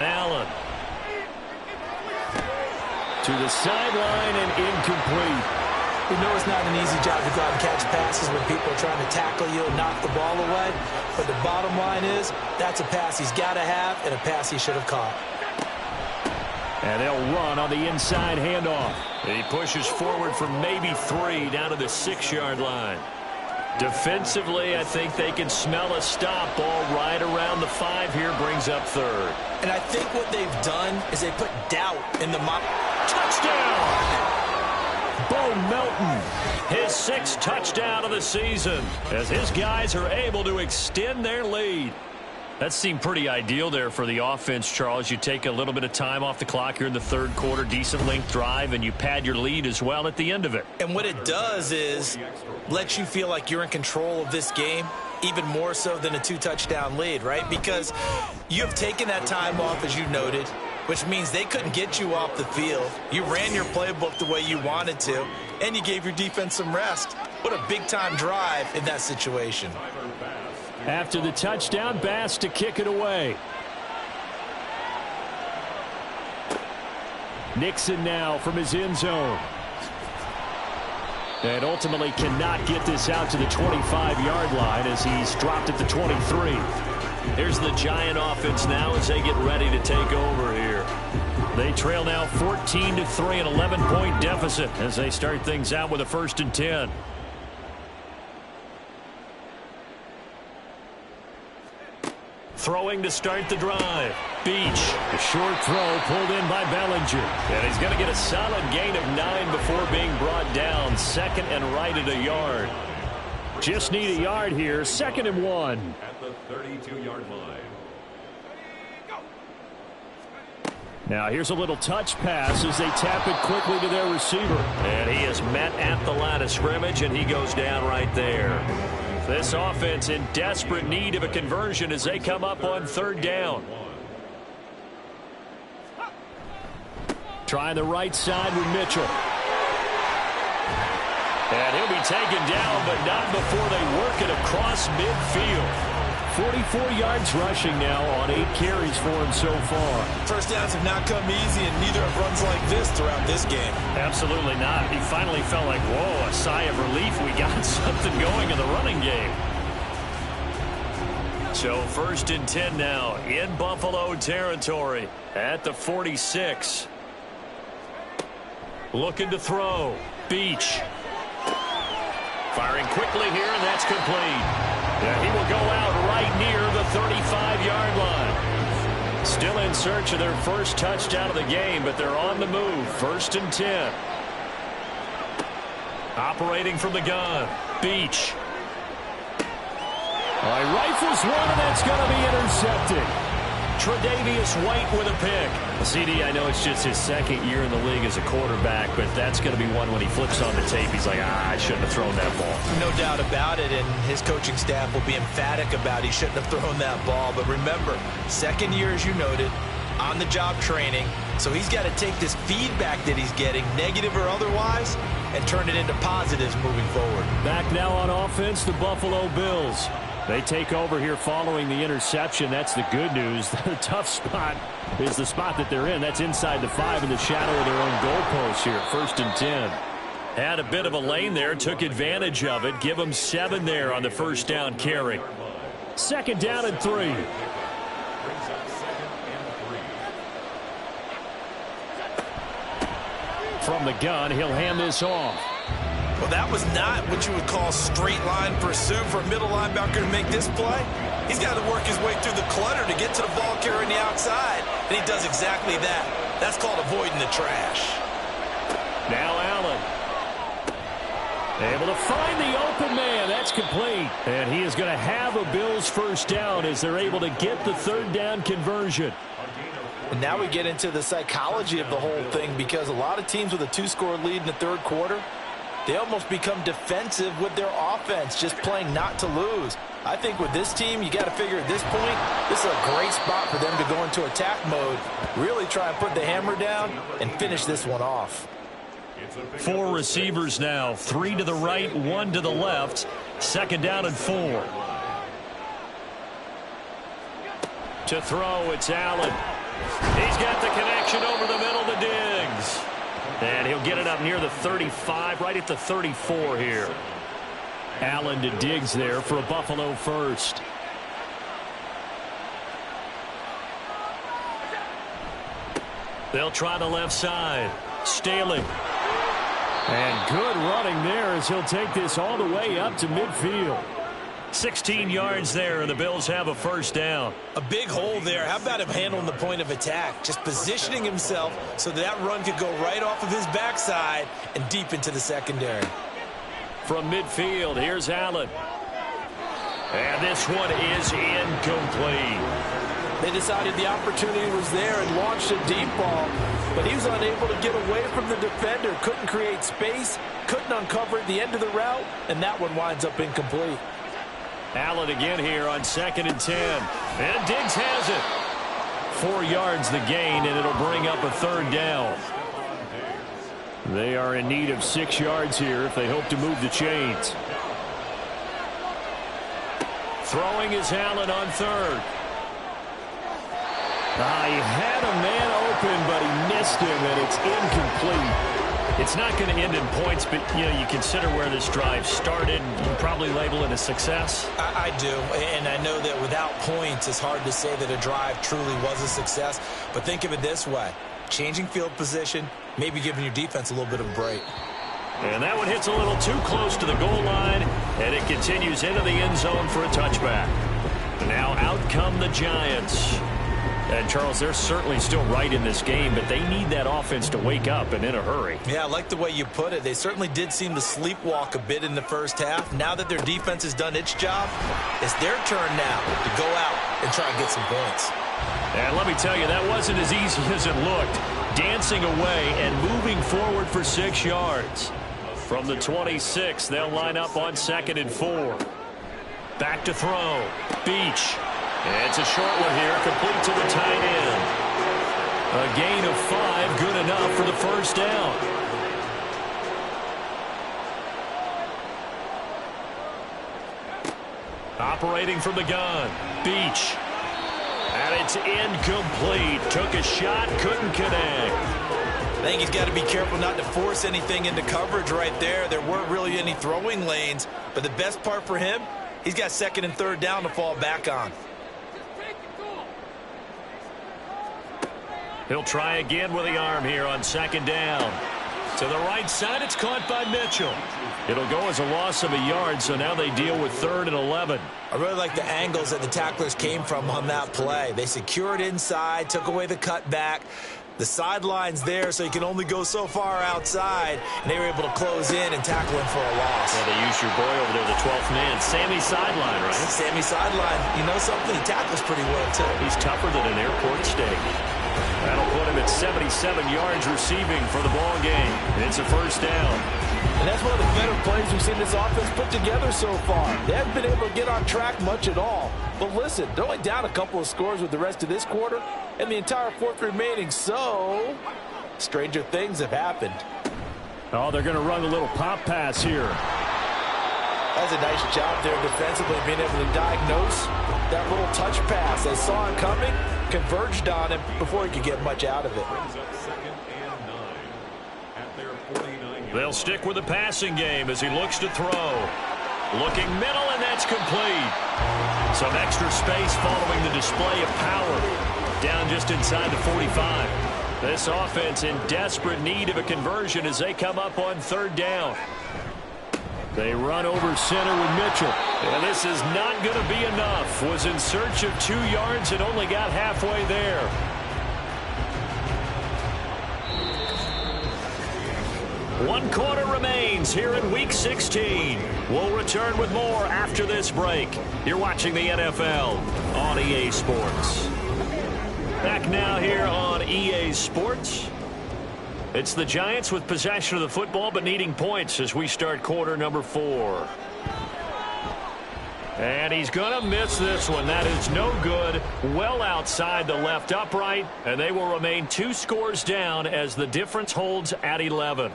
Speaker 1: Allen. To the sideline and incomplete.
Speaker 2: We know it's not an easy job to go out and catch passes when people are trying to tackle you and knock the ball away. But the bottom line is, that's a pass he's got to have and a pass he should have caught.
Speaker 1: And they'll run on the inside handoff. He pushes forward for maybe 3 down to the 6-yard line. Defensively, I think they can smell a stop. Ball right around the 5 here, brings up 3rd.
Speaker 2: And I think what they've done is they put doubt in the mind.
Speaker 1: Touchdown! Bo Melton, his 6th touchdown of the season, as his guys are able to extend their lead. That seemed pretty ideal there for the offense, Charles. You take a little bit of time off the clock here in the 3rd quarter, decent length drive, and you pad your lead as well at the end of it.
Speaker 2: And what it does is let you feel like you're in control of this game, even more so than a 2-touchdown lead, right? Because you've taken that time off, as you noted, which means they couldn't get you off the field. You ran your playbook the way you wanted to, and you gave your defense some rest. What a big-time drive in that situation.
Speaker 1: After the touchdown, Bass to kick it away. Nixon now from his end zone. And ultimately cannot get this out to the 25-yard line as he's dropped at the 23. Here's the Giant offense now as they get ready to take over here. They trail now 14-3, an 11-point deficit as they start things out with a 1st and 10. Throwing to start the drive. Beach. A short throw pulled in by Bellinger. And he's going to get a solid gain of 9 before being brought down. 2nd and right at a yard. Just need a yard here. 2nd and 1.
Speaker 4: At the 32-yard line.
Speaker 1: Now here's a little touch pass as they tap it quickly to their receiver. And he is met at the line of scrimmage, and he goes down right there. This offense in desperate need of a conversion as they come up on 3rd down. Trying the right side with Mitchell. And he'll be taken down, but not before they work it across midfield. 44 yards rushing now on 8 carries for him so far.
Speaker 3: First downs have not come easy, and neither have runs like this throughout this game.
Speaker 1: Absolutely not. He finally felt like, whoa, a sigh of relief. We got something going in the running game. So 1st and 10 now in Buffalo territory at the 46. Looking to throw. Beach. Firing quickly here, and that's complete. Yeah, he will go out right near the 35-yard line. Still in search of their first touchdown of the game, but they're on the move. 1st and 10. Operating from the gun. Beach. Rifles one, and that's going to be intercepted. Tre'Davious White with a pick. CD, I know it's just his 2nd year in the league as a quarterback, but that's going to be one when he flips on the tape. He's like, I shouldn't have thrown that ball.
Speaker 2: No doubt about it, and his coaching staff will be emphatic about he shouldn't have thrown that ball. But remember, 2nd year, as you noted, on-the-job training. So he's got to take this feedback that he's getting, negative or otherwise, and turn it into positives moving forward.
Speaker 1: Back now on offense, the Buffalo Bills. They take over here following the interception. That's the good news. The tough spot is the spot that they're in. That's inside the 5 in the shadow of their own goalpost here. 1st and 10. Had a bit of a lane there. Took advantage of it. Give them 7 there on the 1st down carry. 2nd down and 3.
Speaker 4: Brings up 2nd and 3.
Speaker 1: From the gun, he'll hand this off.
Speaker 2: Well, that was not what you would call straight line pursuit for a middle linebacker to make this play. He's got to work his way through the clutter to get to the ball carrier on the outside, and he does exactly that. That's called avoiding the trash.
Speaker 1: Now Allen. Able to find the open man. That's complete. And he is going to have a Bills 1st down as they're able to get the 3rd down conversion.
Speaker 2: And now we get into the psychology of the whole thing, because a lot of teams with a 2-score lead in the 3rd quarter, they almost become defensive with their offense, just playing not to lose. I think with this team, you got to figure at this point, this is a great spot for them to go into attack mode, really try and put the hammer down and finish this one off.
Speaker 1: 4 receivers now, 3 to the right, 1 to the left. 2nd down and 4. To throw, it's Allen. He's got the connection over the middle to Diggs. And he'll get it up near the 35, right at the 34 here. Allen to Diggs there for a Buffalo 1st. They'll try the left side. Staley. And good running there as he'll take this all the way up to midfield. 16 yards there, and the Bills have a 1st down.
Speaker 2: A big hole there. How about him handling the point of attack? Just positioning himself so that run could go right off of his backside and deep into the secondary.
Speaker 1: From midfield, here's Allen. And this one is incomplete.
Speaker 2: They decided the opportunity was there and launched a deep ball, but he was unable to get away from the defender. Couldn't create space, couldn't uncover at the end of the route, and that one winds up incomplete.
Speaker 1: Allen again here on 2nd and 10. And Diggs has it. 4 yards the gain, and it'll bring up a 3rd down. They are in need of 6 yards here if they hope to move the chains. Throwing is Allen on 3rd. He had a man open, but he missed him, and it's incomplete. It's not going to end in points, but you consider where this drive started. You probably label it a success.
Speaker 2: I do, and I know that without points, it's hard to say that a drive truly was a success. But think of it this way. Changing field position, maybe giving your defense a little bit of a break.
Speaker 1: And that one hits a little too close to the goal line, and it continues into the end zone for a touchback. Now out come the Giants. And, Charles, they're certainly still right in this game, but they need that offense to wake up and in a hurry.
Speaker 2: Yeah, I like the way you put it. They certainly did seem to sleepwalk a bit in the first half. Now that their defense has done its job, it's their turn now to go out and try and get some points.
Speaker 1: And let me tell you, that wasn't as easy as it looked. Dancing away and moving forward for 6 yards. From the 26, they'll line up on 2nd and 4. Back to throw. Beach. It's a short one here, complete to the tight end. A gain of 5, good enough for the first down. Operating from the gun. Beach. And it's incomplete. Took a shot, couldn't connect.
Speaker 2: I think he's got to be careful not to force anything into coverage right there. There weren't really any throwing lanes, but the best part for him, he's got 2nd and 3rd down to fall back on.
Speaker 1: He'll try again with the arm here on 2nd down. To the right side, it's caught by Mitchell. It'll go as a loss of a yard, so now they deal with 3rd and 11.
Speaker 2: I really like the angles that the tacklers came from on that play. They secured inside, took away the cutback. The sideline's there, so you can only go so far outside, and they were able to close in and tackle him for a loss.
Speaker 1: Yeah, they used your boy over there, the 12th man, Sammy Sideline, right?
Speaker 2: Sammy Sideline. You know something? He tackles pretty well, too.
Speaker 1: He's tougher than an airport steak. That'll put him at 77 yards receiving for the ball game. It's a first down.
Speaker 3: And that's one of the better plays we've seen this offense put together so far. They haven't been able to get on track much at all. But listen, they're only down a couple of scores with the rest of this quarter and the entire 4th remaining. So, stranger things have happened.
Speaker 1: Oh, they're going to run a little pop pass here.
Speaker 3: That's a nice job there defensively, being able to diagnose that little touch pass. They saw it coming, converged on him before he could get much out of it.
Speaker 1: They'll stick with the passing game as he looks to throw. Looking middle, and that's complete. Some extra space following the display of power. Down just inside the 45. This offense in desperate need of a conversion as they come up on 3rd down. They run over center with Mitchell. And this is not going to be enough. Was in search of 2 yards and only got halfway there. One quarter remains here in Week 16. We'll return with more after this break. You're watching the NFL on EA Sports. Back now here on EA Sports. It's the Giants with possession of the football but needing points as we start quarter number 4. And he's going to miss this one. That is no good. Well outside the left upright. And they will remain 2 scores down as the difference holds at 11.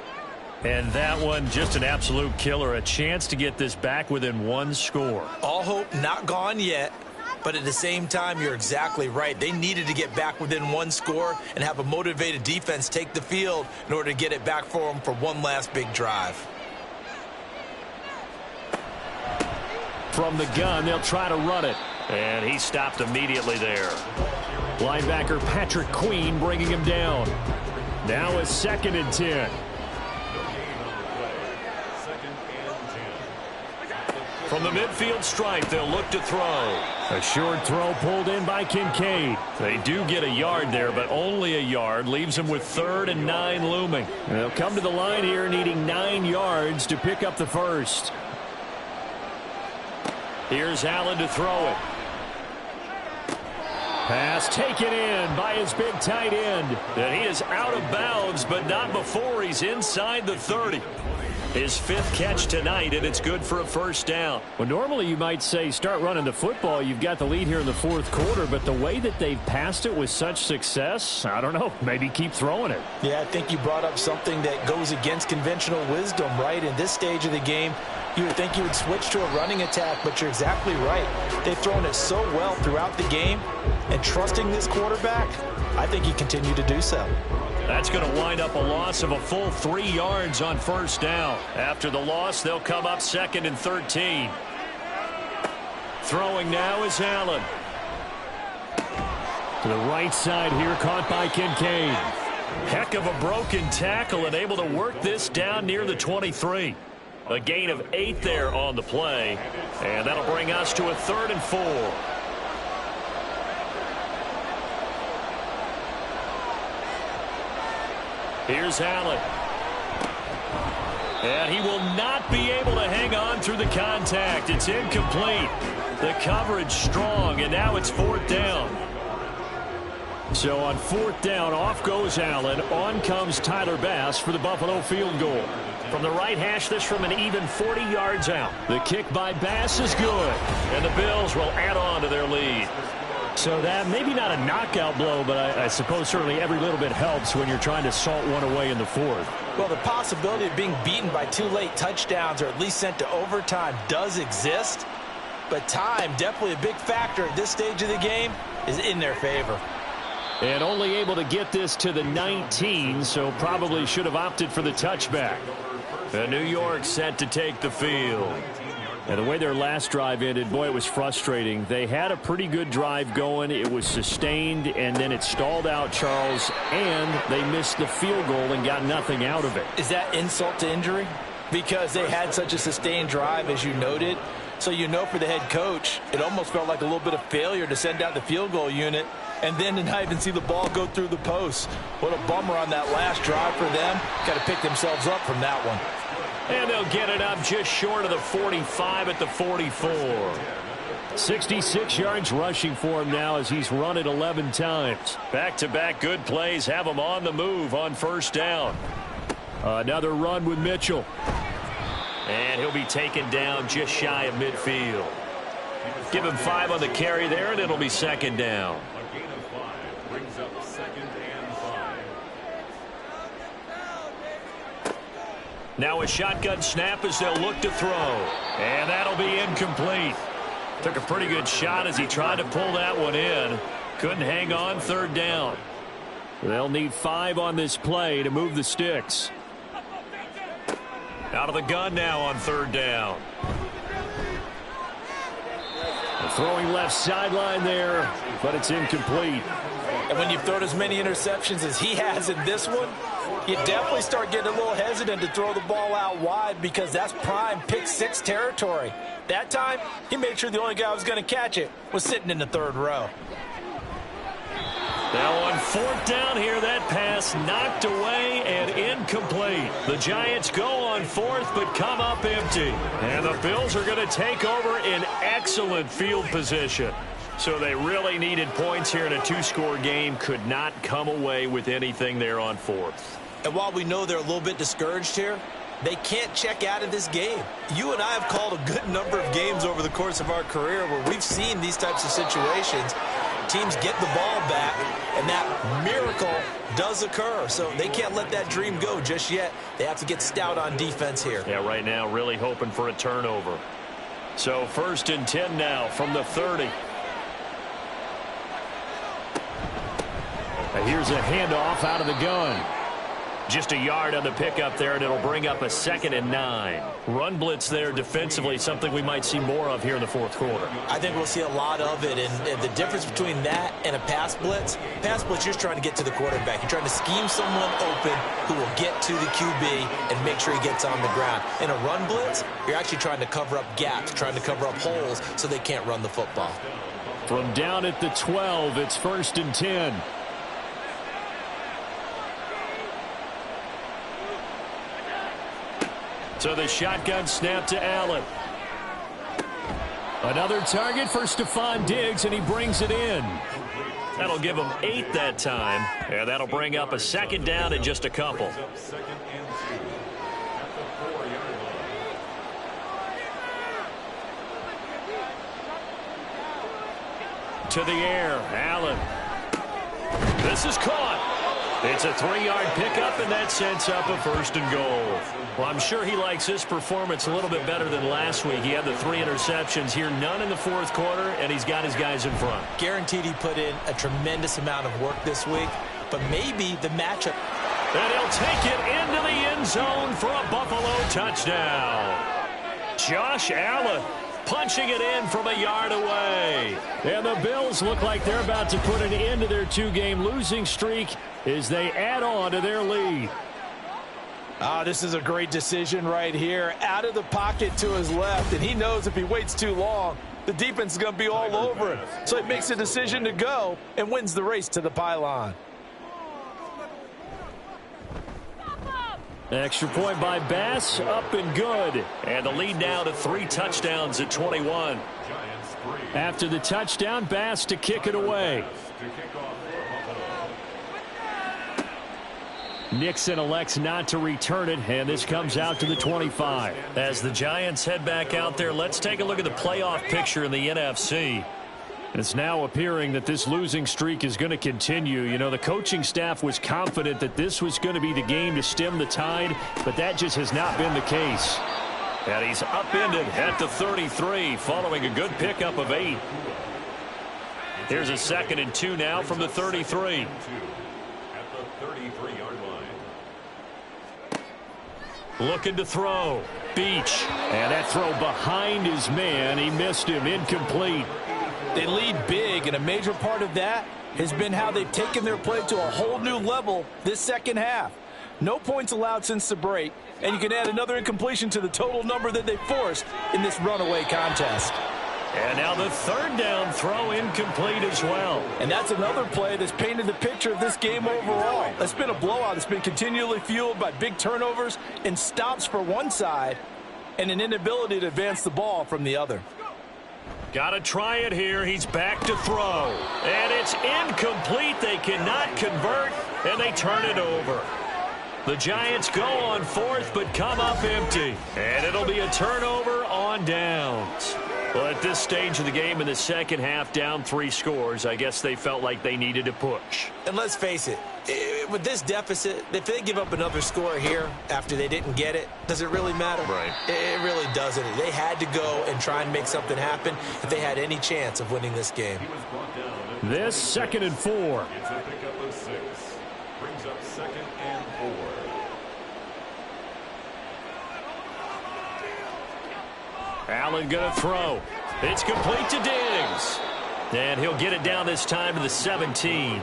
Speaker 1: And that one, just an absolute killer. A chance to get this back within 1 score.
Speaker 2: All hope not gone yet. But at the same time, you're exactly right. They needed to get back within 1 score and have a motivated defense take the field in order to get it back for them for one last big drive.
Speaker 1: From the gun, they'll try to run it. And he stopped immediately there. Linebacker Patrick Queen bringing him down. Now a 2nd and 10. From the midfield stripe, they'll look to throw. A short throw pulled in by Kincaid. They do get a yard there, but only a yard. Leaves them with 3rd and 9 looming. They'll come to the line here needing 9 yards to pick up the first. Here's Allen to throw it. Pass taken in by his big tight end. And he is out of bounds, but not before he's inside the 30. His 5th catch tonight, and it's good for a first down.
Speaker 6: Well, normally you might say start running the football. You've got the lead here in the 4th quarter, but the way that they've passed it with such success, I don't know, maybe keep throwing it.
Speaker 3: Yeah, I think you brought up something that goes against conventional wisdom, right? In this stage of the game, you would think you would switch to a running attack, but you're exactly right. They've thrown it so well throughout the game, and trusting this quarterback, I think you continue to do so.
Speaker 1: That's going to wind up a loss of a full 3 yards on first down. After the loss, they'll come up 2nd and 13. Throwing now is Allen.
Speaker 6: To the right side here, caught by Kincaid.
Speaker 1: Heck of a broken tackle and able to work this down near the 23. A gain of 8 there on the play. And that'll bring us to a 3rd and 4. Here's Allen. And he will not be able to hang on through the contact. It's incomplete. The coverage strong, and now it's 4th down. So on 4th down, off goes Allen. On comes Tyler Bass for the Buffalo field goal. From the right hash, this from an even 40 yards out. The kick by Bass is good, and the Bills will add on to their lead. So that maybe not a knockout blow, but I suppose certainly every little bit helps when you're trying to salt one away in the 4th.
Speaker 2: Well, the possibility of being beaten by 2 late touchdowns or at least sent to overtime does exist, but time, definitely a big factor at this stage of the game, is in their favor.
Speaker 6: And only able to get this to the 19, so probably should have opted for the touchback.
Speaker 1: And New York set to take the field.
Speaker 6: And the way their last drive ended, boy, it was frustrating. They had a pretty good drive going. It was sustained, and then it stalled out, Charles, and they missed the field goal and got nothing out of it.
Speaker 2: Is that insult to injury? Because they had such a sustained drive, as you noted. So you know for the head coach, it almost felt like a little bit of failure to send out the field goal unit and then to not even see the ball go through the post. What a bummer on that last drive for them. Got to pick themselves up from that one.
Speaker 1: And they'll get it up just short of the 45 at the 44.
Speaker 6: 66 yards rushing for him now as he's run it 11 times.
Speaker 1: Back-to-back good plays have him on the move on 1st down.
Speaker 6: Another run with Mitchell.
Speaker 1: And he'll be taken down just shy of midfield. Give him 5 on the carry there, and it'll be 2nd down.
Speaker 4: A gain of 5 brings up 2nd and 5.
Speaker 1: Now a shotgun snap as they'll look to throw. And that'll be incomplete. Took a pretty good shot as he tried to pull that one in. Couldn't hang on 3rd down.
Speaker 6: They'll need 5 on this play to move the sticks.
Speaker 1: Out of the gun now on 3rd down.
Speaker 6: Throwing left sideline there, but it's incomplete.
Speaker 2: And when you've thrown as many interceptions as he has in this one, you definitely start getting a little hesitant to throw the ball out wide because that's prime pick 6 territory. That time, he made sure the only guy who was going to catch it was sitting in the 3rd row.
Speaker 1: Now on 4th down here, that pass knocked away and incomplete. The Giants go on 4th but come up empty. And the Bills are going to take over in excellent field position. So they really needed points here in a 2-score game. Could not come away with anything there on 4th.
Speaker 2: And while we know they're a little bit discouraged here, they can't check out of this game. You and I have called a good number of games over the course of our career where we've seen these types of situations. Teams get the ball back, and that miracle does occur. So they can't let that dream go just yet. They have to get stout on defense here.
Speaker 1: Yeah, right now really hoping for a turnover. So 1st and 10 now from the 30.
Speaker 6: And here's a handoff out of the gun.
Speaker 1: Just a yard on the pickup there, and it'll bring up a 2nd and 9. Run blitz there defensively, something we might see more of here in the 4th quarter.
Speaker 2: I think we'll see a lot of it, and the difference between that and a pass blitz, you're just trying to get to the quarterback. You're trying to scheme someone open who will get to the QB and make sure he gets on the ground. In a run blitz, you're actually trying to cover up gaps, trying to cover up holes so they can't run the football.
Speaker 6: From down at the 12, it's 1st and 10.
Speaker 1: So the shotgun snap to Allen.
Speaker 6: Another target for Stephon Diggs, and he brings it in.
Speaker 1: That'll give him 8 that time. And that'll bring up a 2nd down in just a couple.
Speaker 4: 2nd and 2 at the 4-yard line.
Speaker 1: To the air, Allen. This is caught. It's a 3-yard pickup, and that sets up a 1st and goal. Well, I'm sure he likes his performance a little bit better than last week. He had the 3 interceptions here, none in the 4th quarter, and he's got his guys in front.
Speaker 2: Guaranteed he put in a tremendous amount of work this week, but maybe the matchup.
Speaker 1: And he'll take it into the end zone for a Buffalo touchdown. Josh Allen punching it in from a yard away.
Speaker 6: And the Bills look like they're about to put an end to their 2-game losing streak as they add on to their lead.
Speaker 2: This is a great decision right here. Out of the pocket to his left, and he knows if he waits too long, the defense is going to be all over him. So he makes a decision to go and wins the race to the pylon.
Speaker 6: Extra point by Bass, up and good.
Speaker 1: And the lead now to 3 touchdowns at 21.
Speaker 6: After the touchdown, Bass to kick it away. Nixon elects not to return it, and this comes out to the 25.
Speaker 1: As the Giants head back out there, let's take a look at the playoff picture in the NFC.
Speaker 6: It's now appearing that this losing streak is going to continue. You know, the coaching staff was confident that this was going to be the game to stem the tide, but that just has not been the case.
Speaker 1: And he's upended at the 33 following a good pickup of 8. Here's a 2nd and 2 now from the 33.
Speaker 4: At the 33-yard line.
Speaker 1: Looking to throw. Beach.
Speaker 6: And that throw behind his man. He missed him. Incomplete.
Speaker 3: They lead big, and a major part of that has been how they've taken their play to a whole new level this second half. No points allowed since the break, and you can add another incompletion to the total number that they forced in this runaway contest.
Speaker 1: And now the 3rd down throw incomplete as well.
Speaker 3: And that's another play that's painted the picture of this game overall. It's been a blowout. It's been continually fueled by big turnovers and stops for one side and an inability to advance the ball from the other.
Speaker 1: Got to try it here. He's back to throw. And it's incomplete. They cannot convert, and they turn it over. The Giants go on 4th, but come up empty. And it'll be a turnover on downs. Well, at this stage of the game in the second half, down 3 scores, I guess they felt like they needed to push.
Speaker 2: And let's face it, with this deficit, if they give up another score here after they didn't get it, does it really matter?
Speaker 1: Right.
Speaker 2: It really doesn't. They had to go and try and make something happen if they had any chance of winning this game.
Speaker 6: This 2nd and 4.
Speaker 4: It's a pickup of 6. Brings up 2nd and 4.
Speaker 1: Allen going to throw. It's complete to Diggs. And he'll get it down this time to the 17.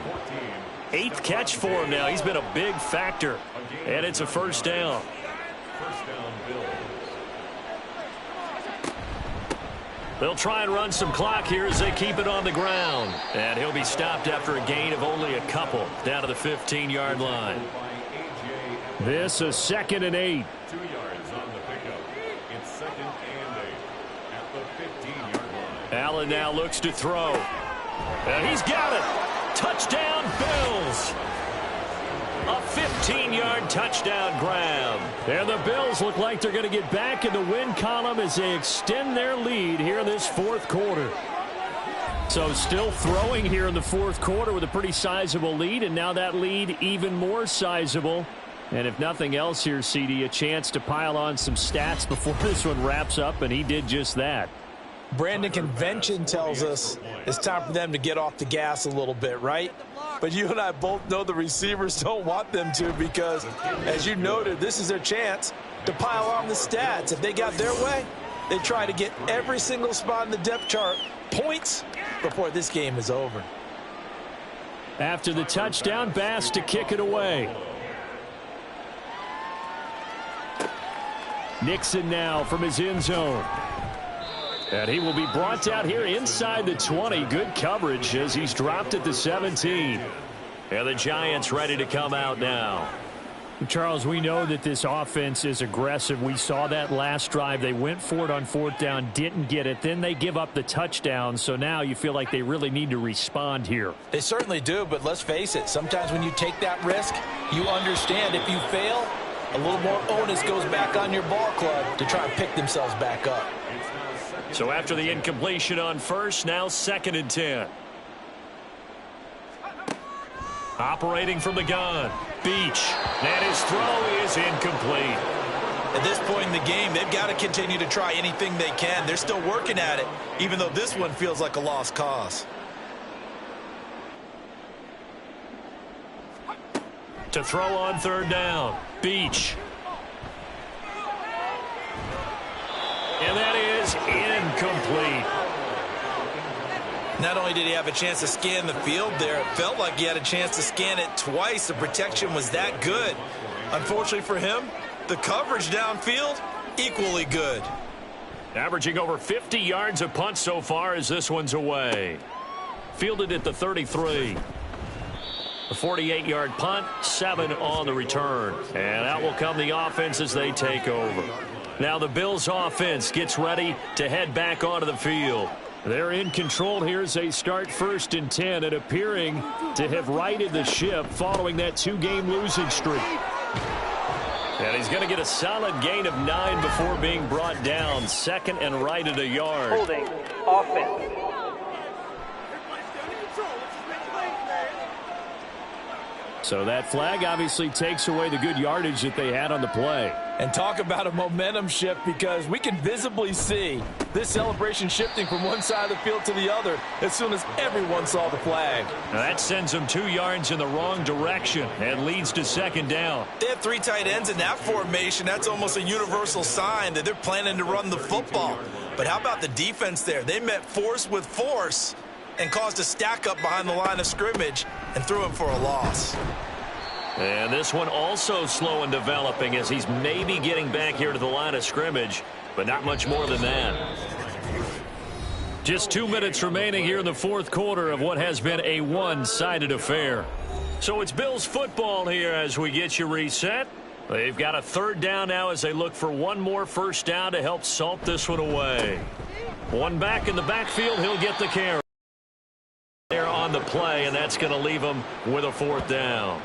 Speaker 1: 8th catch for him now. He's been a big factor. And it's a 1st down.
Speaker 4: First down, Bills.
Speaker 1: They'll try and run some clock here as they keep it on the ground. And he'll be stopped after a gain of only a couple down to the 15-yard line.
Speaker 6: This a 2nd and 8.
Speaker 4: 2 yards on the pickup. It's 2nd and 8 at the 15-yard line.
Speaker 1: Allen now looks to throw. And he's got it. Touchdown, Bills. A 15-yard touchdown grab.
Speaker 6: And the Bills look like they're going to get back in the win column as they extend their lead here in this 4th quarter. So still throwing here in the 4th quarter with a pretty sizable lead, and now that lead even more sizable. And if nothing else here, CD, a chance to pile on some stats before this one wraps up, and he did just that.
Speaker 3: Brandon, convention tells us it's time for them to get off the gas a little bit, right? But you and I both know the receivers don't want them to because, as you noted, this is their chance to pile on the stats. If they got their way, they try to get every single spot in the depth chart points before this game is over.
Speaker 6: After the touchdown, Bass to kick it away. Nixon now from his end zone. And he will be brought out here inside the 20. Good coverage as he's dropped at the 17.
Speaker 1: And the Giants ready to come out now.
Speaker 6: Charles, we know that this offense is aggressive. We saw that last drive. They went for it on 4th down, didn't get it. Then they give up the touchdown. So now you feel like they really need to respond here.
Speaker 3: They certainly do, but let's face it. Sometimes when you take that risk, you understand if you fail, a little more onus goes back on your ball club to try and pick themselves back up.
Speaker 1: So after the incompletion on 1st, now 2nd and 10. Operating from the gun. Beach. And his throw is incomplete.
Speaker 2: At this point in the game, they've got to continue to try anything they can. They're still working at it, even though this one feels like a lost cause.
Speaker 1: To throw on 3rd down. Beach. And that is incomplete.
Speaker 2: Not only did he have a chance to scan the field there, it felt like he had a chance to scan it twice. The protection was that good. Unfortunately for him, the coverage downfield, equally good.
Speaker 1: Averaging over 50 yards a punt so far as this one's away. Fielded at the 33. A 48-yard punt, 7 on the return. And out will come the offense as they take over. Now the Bills offense gets ready to head back onto the field.
Speaker 6: They're in control here as they start 1st and 10 and appearing to have righted the ship following that 2-game losing streak.
Speaker 1: And he's going to get a solid gain of 9 before being brought down. 2nd and right at a yard.
Speaker 7: Holding offense.
Speaker 6: So that flag obviously takes away the good yardage that they had on the play.
Speaker 3: And talk about a momentum shift, because we can visibly see this celebration shifting from one side of the field to the other as soon as everyone saw the flag.
Speaker 1: Now that sends them 2 yards in the wrong direction and leads to 2nd down.
Speaker 2: They have 3 tight ends in that formation. That's almost a universal sign that they're planning to run the football. But how about the defense there? They met force with force and caused a stack up behind the line of scrimmage and threw him for a loss.
Speaker 1: And this one also slow in developing as he's maybe getting back here to the line of scrimmage, but not much more than that. Just 2 minutes remaining here in the 4th quarter of what has been a one-sided affair. So it's Bills football here as we get you reset. They've got a 3rd down now as they look for one more 1st down to help salt this one away. One back in the backfield, he'll get the carry. There on the play, and that's going to leave him with a 4th down.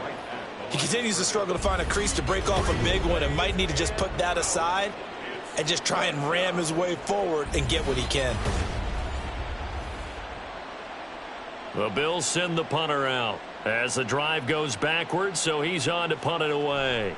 Speaker 2: He continues to struggle to find a crease to break off a big one and might need to just put that aside and just try and ram his way forward and get what he can.
Speaker 1: The Bills send the punter out as the drive goes backwards, so he's on to punt it away.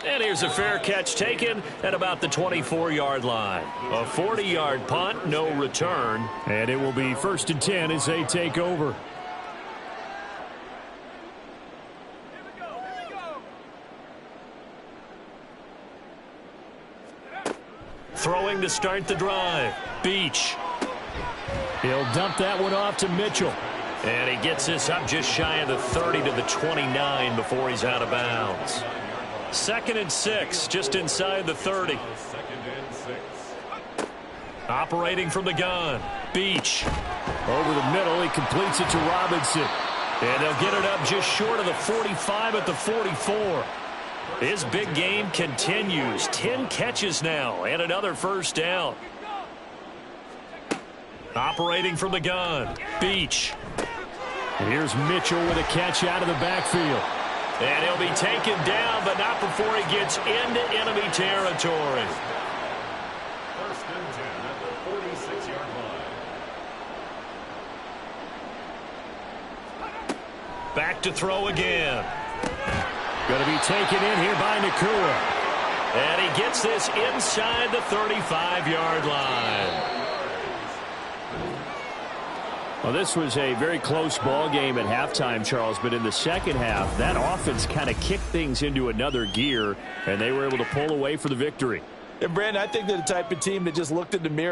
Speaker 1: And here's a fair catch taken at about the 24-yard line. A 40-yard punt, no return.
Speaker 6: And it will be 1st and 10 as they take over.
Speaker 1: Throwing to start the drive. Beach.
Speaker 6: He'll dump that one off to Mitchell.
Speaker 1: And he gets this up just shy of the 30 to the 29 before he's out of bounds. 2nd and 6, just inside the 30.
Speaker 4: 2nd and 6.
Speaker 1: Operating from the gun. Beach.
Speaker 6: Over the middle, he completes it to Robinson.
Speaker 1: And they'll get it up just short of the 45 at the 44. His big game continues. 10 catches now and another 1st down. Operating from the gun. Beach.
Speaker 6: Here's Mitchell with a catch out of the backfield.
Speaker 1: And he'll be taken down, but not before he gets into enemy territory.
Speaker 4: 1st and 10 at the 46-yard line.
Speaker 1: Back to throw again.
Speaker 6: Going to be taken in here by Nakua.
Speaker 1: And he gets this inside the 35-yard line.
Speaker 6: Well, this was a very close ball game at halftime, Charles, but in the 2nd half, that offense kind of kicked things into another gear, and they were able to pull away for the victory.
Speaker 3: And, Brandon, I think they're the type of team that just looked in the mirror